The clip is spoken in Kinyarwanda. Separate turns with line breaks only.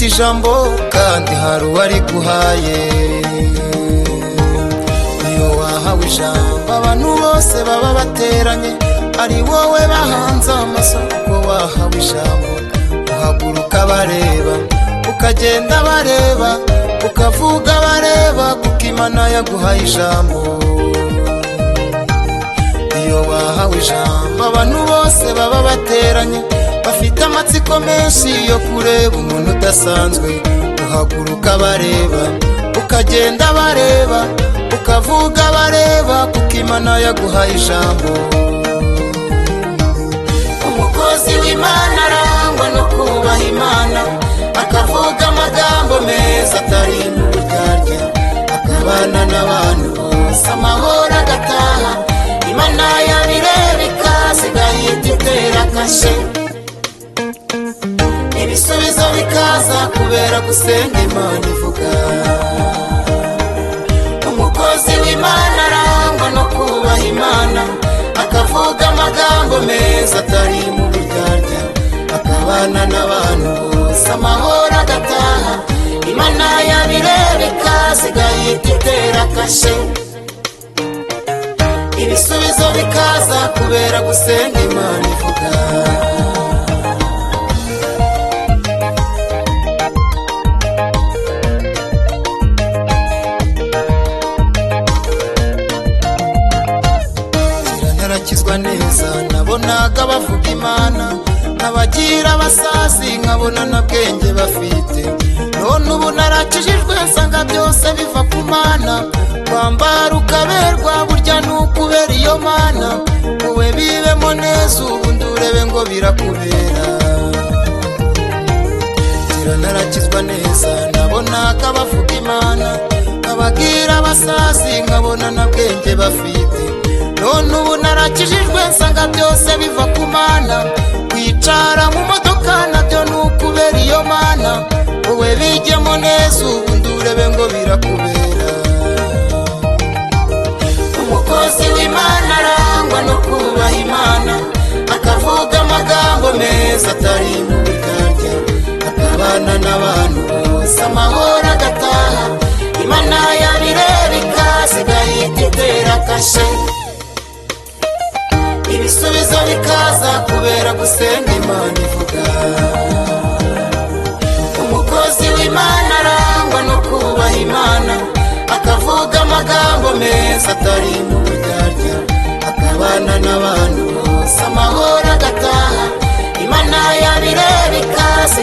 ijambo kandi hari uwari guhaye. Iyo wahawe ijambo abantu bose baba bateranye, ari wowe bahanze amaso kuko wahawe ijambo. Uhaguruka bareba, ukagenda bareba, ukavuga bareba, kuko Imana yaguhaye ijambo. Iyo wahawe ijambo abantu bose baba bateranye, bafite amatsiko menshi yo kureba umuntu udasanzwe. Uhaguruka bareba, ukagenda bareba, ukavuga bareba, kuko Imana yaguhaye ijambo. Umukozi w'Imana arangwa no kubaha Imana, akavuga amagambo meza atari mu buryarya, akabana n'abantu bose amahoro agataha. Imana yabireba ikasigaye itera kashe, ibisubizo bikaza kubera gusenga Imana ivuga. Umukozi w'Imana arangwa no kubaha Imana, akavuga amagambo meza atari mu buryarya, akabana n'abantu bose amahoro agataha. Imana yabireba ikasigaye itera kashe, ibisubizo bikaza kubera gusenga Imana ivuga. Narakizwa neza nabonaga bavuga Imana, nabagira abasazi nkabona na bwenge bafite. None ubu narakijijwe nsanga byose biva ku Mana. Kwambara ukaberwa burya n'ukubera iyo Mana, wowe bibemo neza ubundi urebe ngo birakubera. Narakizwa neza nabonaga bavuga Imana, nabagira abasazi nkabona na bwenge bafite. None ubu narakijijwe nsanga byose biva ku Mana. Kwicara mu modoka nabyo n'ukubera iyo Mana, wowe bijyemo neza ubundi urebe ngo birakubera. Umukozi w'Imana arangwa no kubaha Imana, akavuga amagambo meza atari mu buryarya, akabana n'abantu bose amahoro agataha. Imana yabireba ikasigaye itera kashe, ibisubizo bikaza kubera gusenga Imana ivuga. Umukozi w'Imana arangwa no kubaha Imana, akavuga amagambo meza atari mu buryarya, akabana n'abantu bose amahoro agataha. Imana yabireba ikasigaye